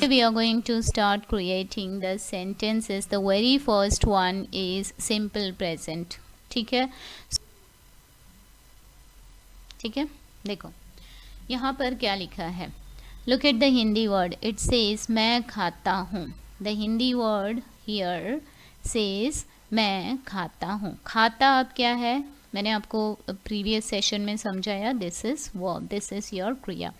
We are going to start creating the sentences. The very first one is simple present. ठीक है, ठीक है, देखो यहाँ पर क्या लिखा है. Look at the Hindi word. It says मैं खाता हूँ. The Hindi word here says मैं खाता हूँ. खाता अब क्या है, मैंने आपको प्रीवियस सेशन में समझाया. This is verb, this is your क्रिया.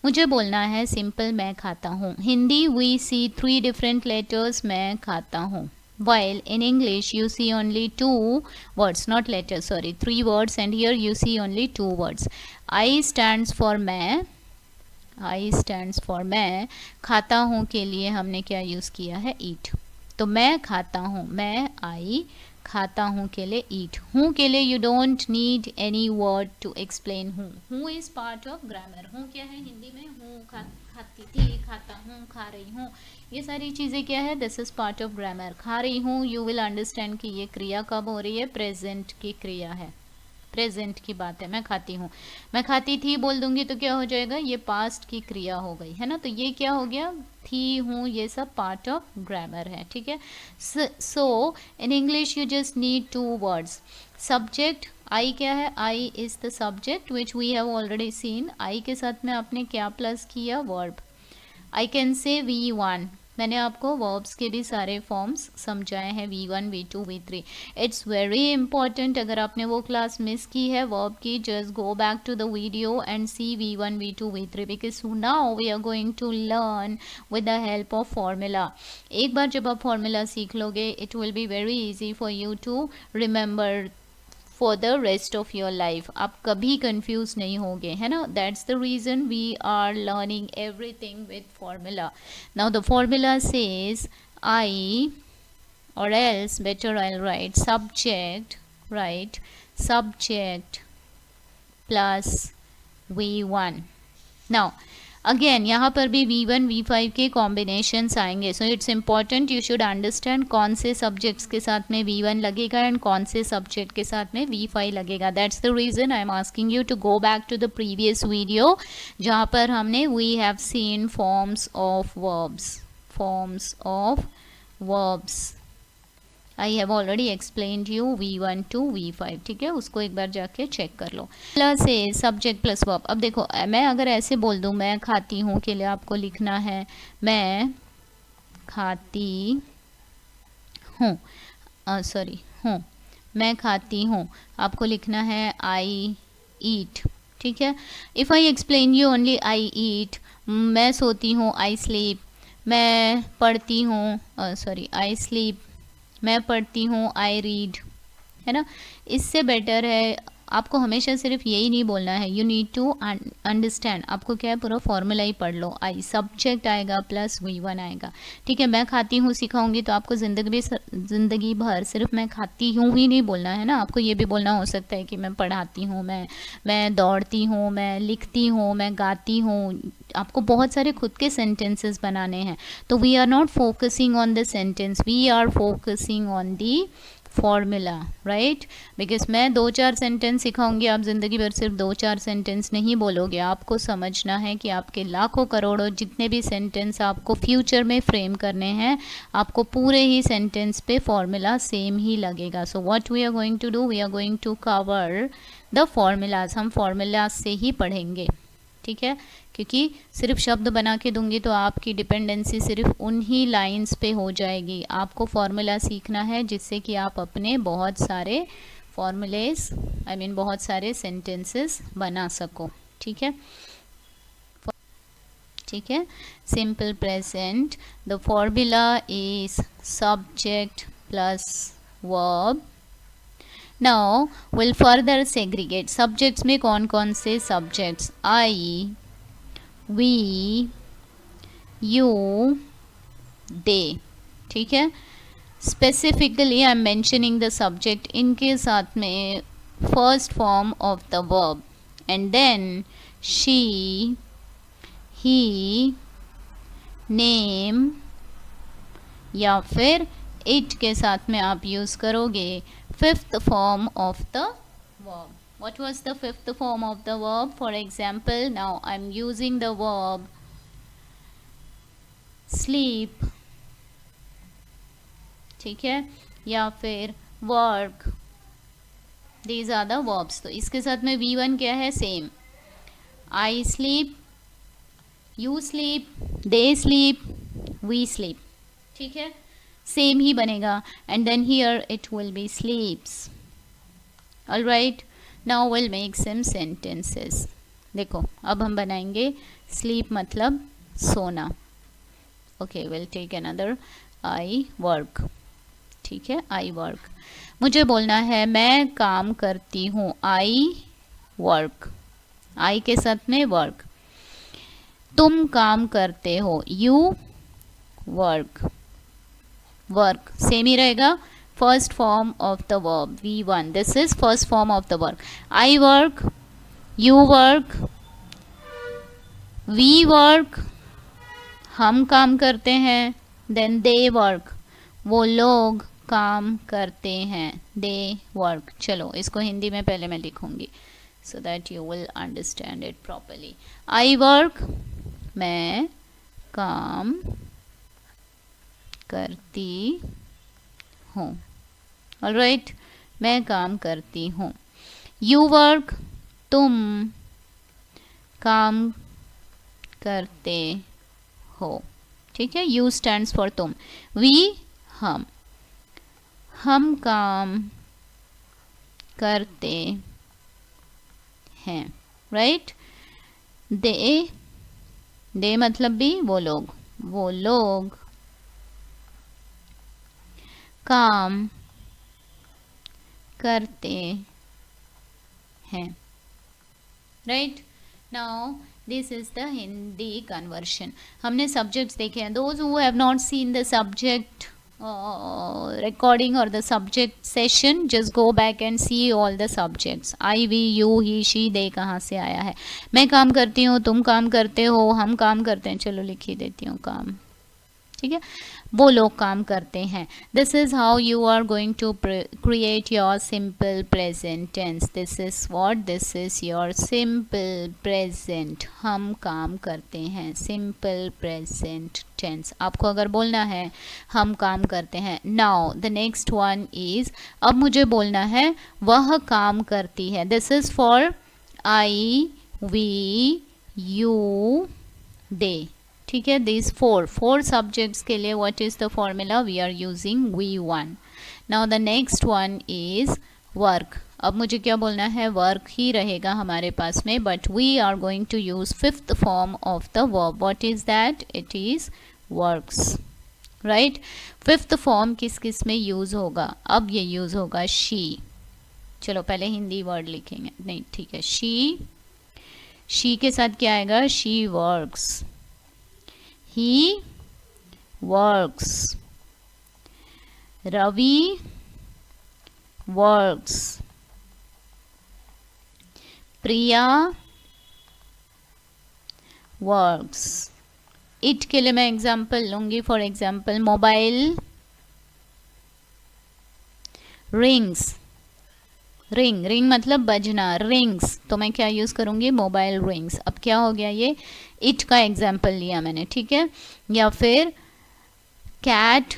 मुझे बोलना है सिंपल मैं खाता हूँ. Hindi we see 3 different letters मैं खाता हूँ, while in English you see only 2 words, not letters, sorry, 3 words, and here you see only 2 words. I stands for मैं, I stands for मैं. खाता हूँ के लिए हमने क्या यूज़ किया है, eat. तो मैं खाता हूँ, मैं आई, खाता हूँ के लिए eat. हूँ के लिए you don't need any word to explain हूँ. हूँ is part of grammar. हूँ क्या है हिंदी में, हूँ खाती थी, खाता हूँ, खा रही हूँ, ये सारी चीज़ें क्या है, this is part of grammar. खा रही हूँ, यू विल अंडरस्टैंड कि ये क्रिया कब हो रही है, प्रेजेंट की क्रिया है, प्रेजेंट की बात है. मैं खाती हूँ, मैं खाती थी बोल दूंगी तो क्या हो जाएगा, ये पास्ट की क्रिया हो गई है ना. तो ये क्या हो गया, थी, हूँ, ये सब पार्ट ऑफ ग्रामर है. ठीक है. So in English you just need 2 words. Subject I क्या है, I is the subject which we have already seen. I के साथ में आपने क्या प्लस किया, वर्ब. आई कैन से V1. मैंने आपको वर्ब्स के भी सारे फॉर्म्स समझाए हैं, V1, V2, V3. It's very important. अगर आपने वो क्लास मिस की है वर्ब की, just go back to the video and see V1, V2, V3 because now we are going to learn with the help of formula. एक बार जब आप फॉर्मूला सीख लोगे, it will be very easy for you to remember for the rest of your life. आप कभी confused नहीं होगे, है ना. That's the reason we are learning everything with formula. Now the formula says I, or else better I'll write subject, right, subject plus V1. Now again यहाँ पर भी V1, V5 के कॉम्बिनेशंस आएंगे. So it's important, you should understand कौन से subjects के साथ में V1 लगेगा एंड कौन से सब्जेक्ट के साथ में V5 लगेगा. That's the reason I am asking you to go back to the previous video जहाँ पर हमने we have seen forms of verbs, forms of verbs. I have already explained you V1 to V5. ठीक है, उसको एक बार जाके check कर लो. Plus A subject plus verb. अब देखो मैं अगर ऐसे बोल दूँ मैं खाती हूँ के लिए आपको लिखना है मैं खाती हूँ, सॉरी हूँ, मैं खाती हूँ, आपको लिखना है आई ईट. ठीक है. If I explain you only I eat, मैं सोती हूँ आई स्लीप, मैं पढ़ती हूँ, सॉरी आई स्लीप, मैं पढ़ती हूँ आई रीड, है ना. इससे बेटर है आपको हमेशा सिर्फ यही नहीं बोलना है, यू नीड टू अंडरस्टैंड. आपको क्या है, पूरा फॉर्मूला ही पढ़ लो. आई सब्जेक्ट आएगा प्लस V1 आएगा. ठीक है. मैं खाती हूँ सिखाऊंगी तो आपको ज़िंदगी भर सिर्फ मैं खाती हूँ ही नहीं बोलना है ना. आपको ये भी बोलना हो सकता है कि मैं पढ़ाती हूँ, मैं दौड़ती हूँ, मैं लिखती हूँ, मैं गाती हूँ. आपको बहुत सारे खुद के सेंटेंसेस बनाने हैं. तो we are not focusing on the sentence, we are focusing on the formula, right. Because मैं 2-4 सेंटेंस सिखाऊंगी, आप ज़िंदगी भर सिर्फ 2-4 सेंटेंस नहीं बोलोगे. आपको समझना है कि आपके लाखों करोड़ों जितने भी सेंटेंस आपको फ्यूचर में फ्रेम करने हैं, आपको पूरे ही सेंटेंस पे फॉर्मूला सेम ही लगेगा. So what we are going to do, we are going to cover the formulas. हम फॉर्मूलाज से ही पढ़ेंगे. ठीक है. क्योंकि सिर्फ शब्द बना के दूंगी तो आपकी डिपेंडेंसी सिर्फ उन्हीं लाइंस पे हो जाएगी. आपको फॉर्मूला सीखना है जिससे कि आप अपने बहुत सारे फॉर्मूलेज, आई मीन बहुत सारे सेंटेंसेस बना सको. ठीक है. ठीक है. Simple present, the formula is subject plus verb. Now will further segregate. Subjects में कौन कौन से subjects, I, we, you, they. ठीक है. Specifically I am mentioning the subject, इनके साथ में first form of the verb and then she, he, name या फिर इट के साथ में आप यूज़ करोगे fifth form of the verb. What was the fifth form of the verb? For example, now I'm using the verb sleep, ठीक है, या फिर work, these are the verbs. तो इसके साथ में V1 क्या है, same, I sleep, you sleep, they sleep, we sleep, ठीक है, सेम ही बनेगा। And then here it will be sleeps. Alright, now will make some sentences. देखो अब हम बनाएंगे स्लीप मतलब सोना। Okay, will take another, I work, ठीक है, आई वर्क। मुझे बोलना है मैं काम करती हूँ, आई वर्क, आई के साथ में वर्क। तुम काम करते हो, यू वर्क, वर्क सेम ही रहेगा, first form of the verb V1, this is first form of the work. I work, you work, we work, हम काम करते हैं, देन दे वर्क, वो लोग काम करते हैं, दे वर्क। चलो इसको हिंदी में पहले मैं लिखूंगी so that you will understand it properly. I work, मैं काम करती हूँ, ऑलराइट, मैं काम करती हूँ। यू वर्क, तुम काम करते हो, ठीक है, यू स्टैंड्स फॉर तुम। वी हम काम करते हैं, राइट। दे मतलब भी वो लोग काम करते हैं, right. Now this is the Hindi conversion. हमने सब्जेक्ट्स देखे हैं, those who have not seen the subject recording or the subject session, just go back and see all the subjects, I, we, you, he, she, they कहाँ से आया है। मैं काम करती हूँ, तुम काम करते हो, हम काम करते हैं, चलो लिख ही देती हूँ काम, ठीक है, वो लोग काम करते हैं। This is how you are going to create your simple present tense. This is what, this is your simple present, हम काम करते हैं, सिंपल प्रेजेंट टेंस। आपको अगर बोलना है हम काम करते हैं। Now the next one is, अब मुझे बोलना है वह काम करती है। This is for I, we, you, they, ठीक है, दिस फोर सब्जेक्ट्स के लिए what is the formula, we are using V1। Now the next one is work. अब मुझे क्या बोलना है, वर्क ही रहेगा हमारे पास में, but we are going to use fifth form of the verb. What is that, it is works, right. Fifth form किस किस में यूज होगा, अब ये यूज होगा शी। चलो पहले हिंदी वर्ड लिखेंगे, नहीं ठीक है, शी के साथ क्या आएगा, she works, he works, Ravi works, Priya works। It के लिए मैं एग्जाम्पल लूंगी, for example mobile rings, ring मतलब बजना, रिंग्स, तो मैं क्या यूज करूंगी, मोबाइल रिंग्स। अब क्या हो गया, ये इट का एग्जाम्पल लिया मैंने, ठीक है। या फिर कैट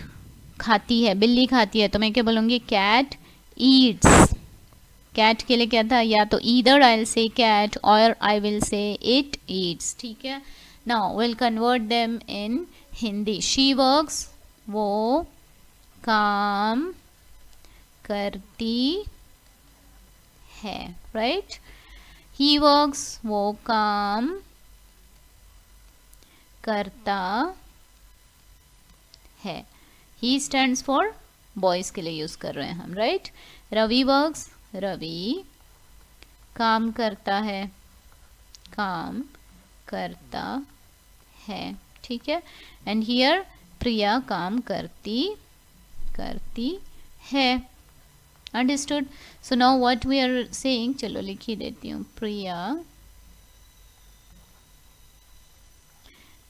खाती है, बिल्ली खाती है, तो मैं क्या बोलूंगी, कैट ईट्स। कैट के लिए क्या था, या तो either I will say cat और I will say it eats, ठीक है। Now will convert them in Hindi. She works, वो काम करती है, राइट। ही वर्क्स, वो काम करता है। ही स्टैंड्स फॉर बॉयज के लिए यूज कर रहे हैं हम, राइट। रवि वर्क्स, रवि काम करता है, काम करता है, ठीक है। एंड हियर प्रिया काम करती है, understood. So now what we are saying, चलो लिख ही देती हूँ, प्रिया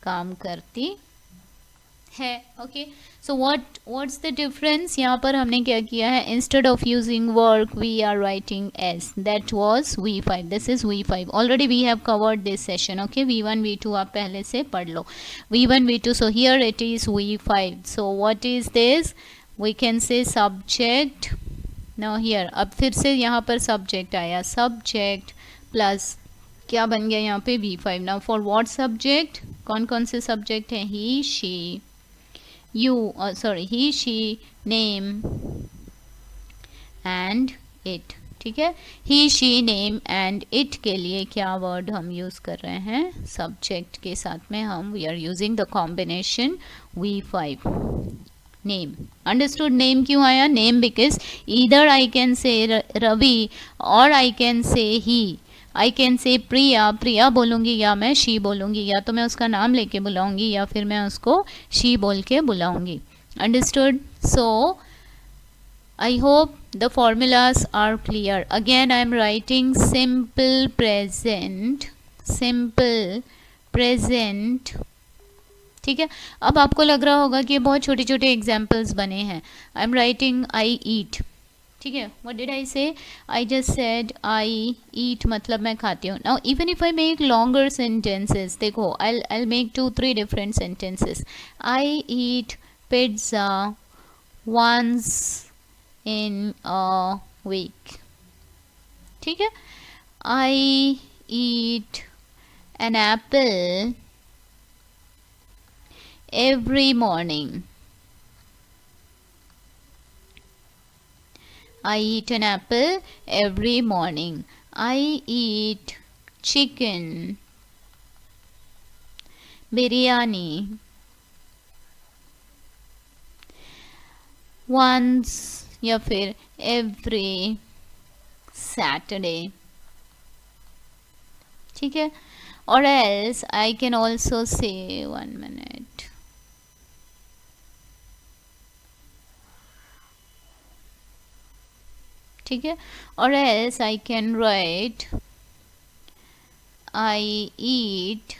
काम करती है। Okay, so what's the difference, यहाँ पर हमने क्या किया है, instead of using work we are writing S, that was V5, this is V5, already we have covered this session. Okay, V1 V2 आप पहले से पढ़ लो, V1 V2, so here it is V5, so what is this, we can say subject. Now here अब फिर से यहाँ पर सब्जेक्ट आया, सब्जेक्ट प्लस क्या बन गया यहाँ पे V5। Now for what subject, कौन कौन से सब्जेक्ट हैं, he she you, sorry he she name and it. ठीक है, he she name and it के लिए क्या वर्ड हम यूज कर रहे हैं, सब्जेक्ट के साथ में हम we are using the combination V5, name. Understood, name क्यों आया, name because either I can say Ravi और आई कैन से ही, आई कैन से प्रिया, प्रिया बोलूँगी या मैं शी बोलूँगी, या तो मैं उसका नाम लेके बुलाऊँगी या फिर मैं उसको शी बोल के बुलाऊँगी। Understood, so I hope the formulas are clear. Again I am writing simple present, simple present। ठीक है, अब आपको लग रहा होगा कि बहुत छोटे छोटे एग्जाम्पल्स बने हैं। आई एम राइटिंग आई ईट, ठीक है, व्हाट डिड आई से, आई जस्ट सेड आई ईट मतलब मैं खाती हूँ। Now even if I make longer sentences, देखो I make 2-3 different sentences, I eat pizza once in a week। ठीक है, I eat an apple every morning। I eat an apple every morning। I eat chicken biryani once या फिर every Saturday। ठीक है, or else I can also say, 1 minute, ठीक है, or else I can write I eat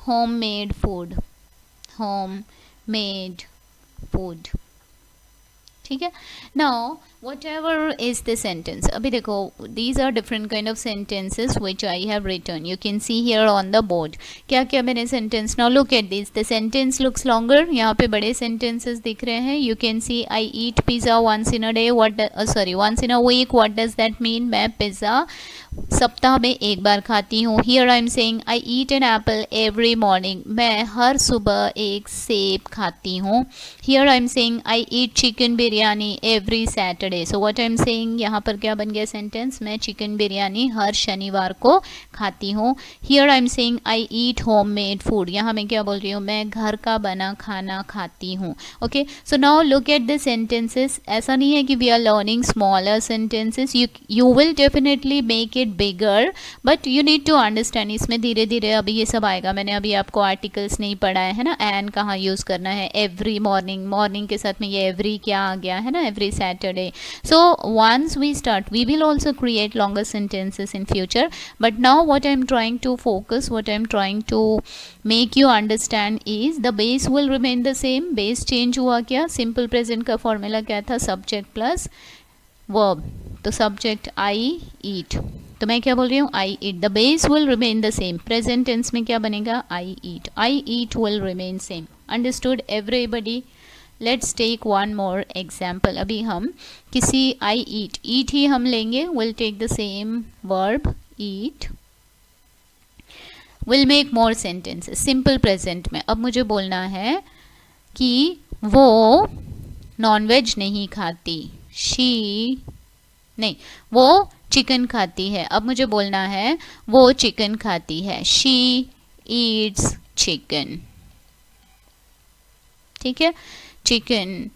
homemade food, homemade food। ठीक है, now whatever is the sentence, अभी देखो these are different kind of sentences which I have written, you can see here on the board क्या क्या मैंने sentence. Now look at this, the sentence looks longer, यहाँ पे बड़े sentences दिख रहे हैं। You can see I eat pizza once in a day, once in a week, what does that mean, मैं पिज़्ज़ा सप्ताह में एक बार खाती हूँ। Here I am saying I eat an apple every morning, मैं हर सुबह एक सेब खाती हूँ। Here I am saying I eat chicken biryani every Saturday, so what I am saying, यहाँ पर क्या बन गया सेंटेंस, मैं चिकन बिरयानी हर शनिवार को खाती हूँ। Here I am saying I eat home made food, यहाँ मैं क्या बोल रही हूँ, मैं घर का बना खाना खाती हूँ। Okay, so now look at the sentences, ऐसा नहीं है कि we are learning smaller sentences, you will definitely make it bigger, but you need to understand, इसमें धीरे धीरे अभी ये सब आएगा। मैंने अभी आपको आर्टिकल्स नहीं पढ़ाए है ना, एन कहाँ यूज़ करना है, एवरी मॉर्निंग, मॉर्निंग के साथ में ये एवरी क्या आ गया है ना, every Saturday. So once we start we will also create longer sentences in future, but now what I am trying to focus, what I am trying to make you understand is the base will remain the same। base change हुआ क्या, simple present का formula क्या था, subject plus verb, तो subject I eat, तो मैं क्या बोल रही हूँ I eat, the base will remain the same. Present tense में क्या बनेगा, I eat will remain same. Understood everybody, let's take one more example. अभी हम किसी आई ईट ही हम लेंगे, will take the same verb eat, will make more sentences simple present में। अब मुझे बोलना है कि वो नॉनवेज नहीं खाती, शी नहीं, वो चिकन खाती है। अब मुझे बोलना है वो चिकन खाती है, शी ईट्स चिकन। ठीक है, चिकन।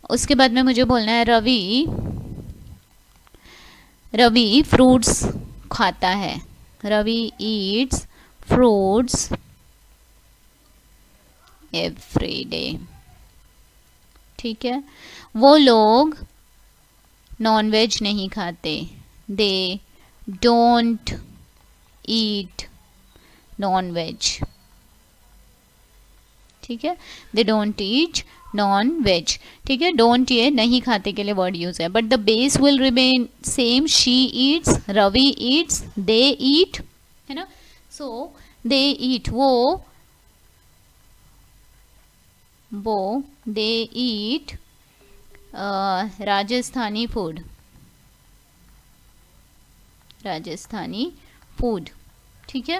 उसके बाद में मुझे बोलना है रवि फ्रूट्स खाता है, Ravi eats fruits every day. ठीक है, वो लोग नॉनवेज नहीं खाते, दे डोंट ईट नॉनवेज। ठीक है, they don't eat non veg, ठीक है, डोंट ये नहीं खाते के लिए वर्ड यूज है, but the base will remain same, she eats, Ravi eats, they eat, है ना, सो दे ईट, वो they eat Rajasthani food, Rajasthani food, ठीक है,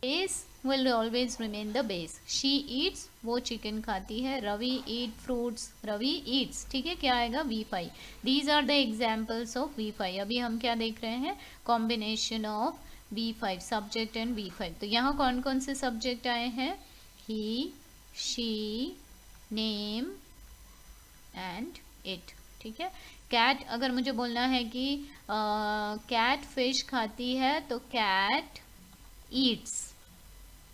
base will always remain the base. She eats, वो चिकन खाती है, Ravi eat fruits, Ravi eats, ठीक है, क्या आएगा V5. These are the examples of V5. अभी हम क्या देख रहे हैं, combination of V5, subject and V5. तो यहाँ कौन कौन से subject आए हैं, he, she, name and it, ठीक है. कैट, अगर मुझे बोलना है कि कैट फिश खाती है तो कैट ईट्स,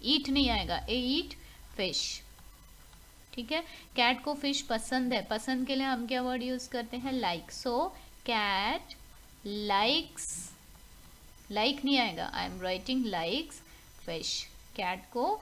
ईट नहीं आएगा, ईट फिश, ठीक है. कैट को फिश पसंद है, पसंद के लिए हम क्या वर्ड यूज करते हैं, like, so cat likes, like नहीं आएगा, I am writing likes fish, cat को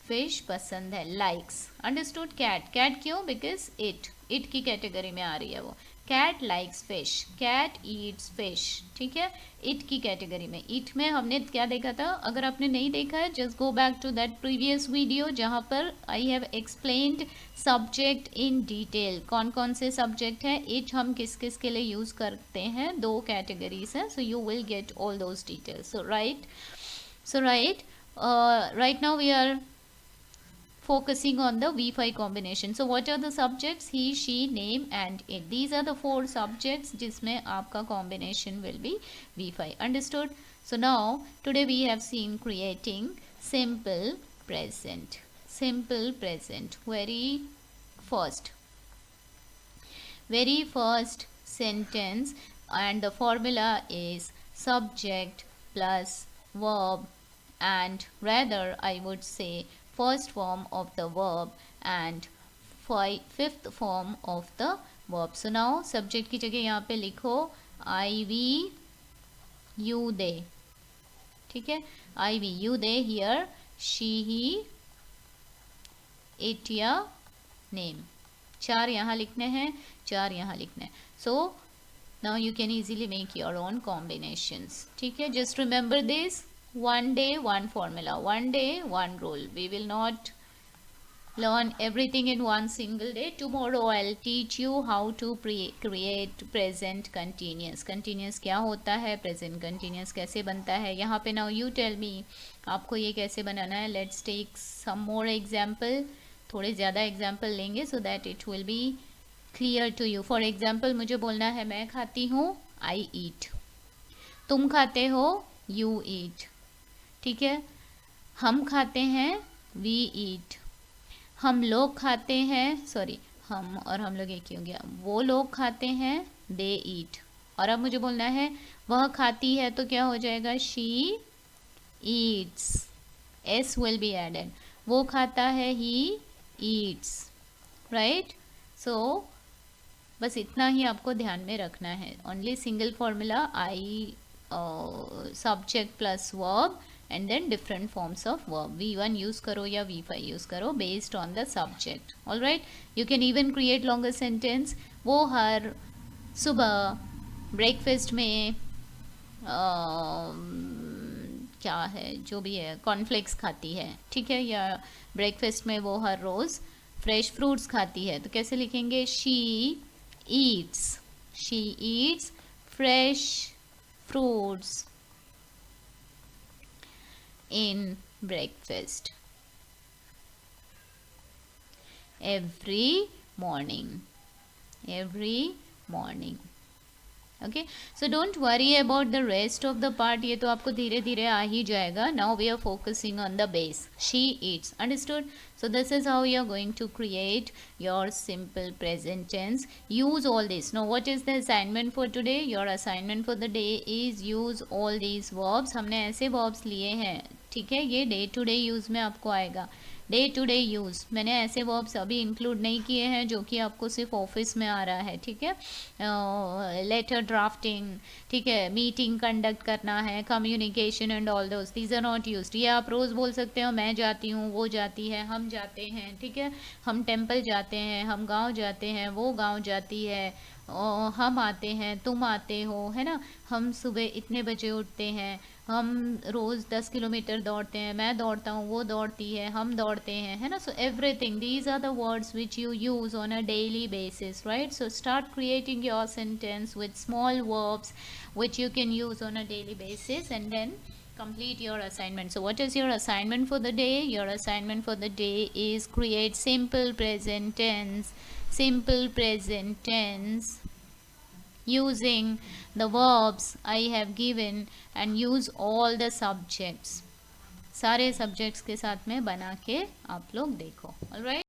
फिश पसंद है, लाइक्स, अंडरस्टूड. कैट, कैट क्यों, बिकॉज इट की कैटेगरी में आ रही है वो, cat likes fish, cat eats fish, ठीक है, इट की कैटेगरी में. इट में हमने क्या देखा था, अगर आपने नहीं देखा है just go back to that previous video जहाँ पर I have explained subject in detail, कौन कौन से सब्जेक्ट है, इट हम किस किस के लिए यूज करते हैं, 2 कैटेगरीज हैं, so you will get all those details. So right now we are focusing on the V5 combination. So what are the subjects, he, she, name and it. These are the 4 subjects जिसमें आपका combination will be V5. Understood? So now today we have seen creating simple present. Simple present. Very first sentence, and the formula is subject plus verb, and rather I would say first form of the verb and fifth form of the verb. So now subject की जगह यहाँ पे लिखो I, we, you, they, ठीक है, I, we, you, they, here she, he, it या name, 4 यहाँ लिखने हैं, 4 यहाँ लिखने हैं. So now you can easily make your own combinations, ठीक है. Just remember this, one day one formula, one day one rule. We will not learn everything in one single day. Tomorrow I'll teach you how to create present continuous. Continuous क्या होता है, present continuous कैसे बनता है. यहाँ पे now you tell me आपको ये कैसे बनाना है. Let's take some more example. थोड़े ज़्यादा example लेंगे so that it will be clear to you. For example मुझे बोलना है मैं खाती हूँ, I eat. तुम खाते हो, you eat, ठीक है. हम खाते हैं, we eat. हम लोग खाते हैं, सॉरी हम और हम लोग एक ही हो गया, वो लोग खाते हैं, they eat. और अब मुझे बोलना है वह खाती है तो क्या हो जाएगा, she eats, s will be added. वो खाता है, he eats, right? So बस इतना ही आपको ध्यान में रखना है. Only single formula, I subject plus verb and then different forms of verb. V1 use करो या V5 use करो based on the subject. All right? You can even create longer sentence. वो हर सुबह breakfast में क्या है जो भी है कॉर्नफ्लेक्स खाती है, ठीक है, या ब्रेकफास्ट में वो हर रोज़ फ्रेश फ्रूट्स खाती है, तो कैसे लिखेंगे, she Yeats fresh fruits in breakfast every morning. Okay, so don't worry about the rest of the part, ये तो आपको धीरे धीरे आ ही जाएगा. Now we are focusing on the base, she eats. Understood? So this is how you are going to create your simple present tense. Use all this. Now what is the assignment for today? Your assignment for the day is use all these verbs. हमने ऐसे verbs लिए हैं, ठीक है, ये day to day use में आपको आएगा. डे टू डे यूज़, मैंने ऐसे वर्ब्स अभी इंक्लूड नहीं किए हैं जो कि आपको सिर्फ ऑफिस में आ रहा है, ठीक है। लेटर ड्राफ्टिंग, ठीक है, मीटिंग कंडक्ट करना है, communication and all those, these are not used. ये आप रोज़ बोल सकते हो, मैं जाती हूँ, वो जाती है, हम जाते हैं, ठीक है, हम टेम्पल जाते हैं, हम गांव जाते हैं, वो गांव जाती है, हम आते हैं, तुम आते हो, है ना। हम सुबह इतने बजे उठते हैं, हम रोज़ 10 किलोमीटर दौड़ते हैं, मैं दौड़ता हूँ, वो दौड़ती है, हम दौड़ते हैं, है ना। So everything, these are the words which you use on a daily basis, right? So start creating your sentence with small verbs which you can use on a daily basis, and then complete your assignment. So what is your assignment for the day? Your assignment for the day is create simple present tense, simple present tense using the verbs I have given, and use all the subjects, सारे subjects के साथ में बना के आप लोग देखो। Alright.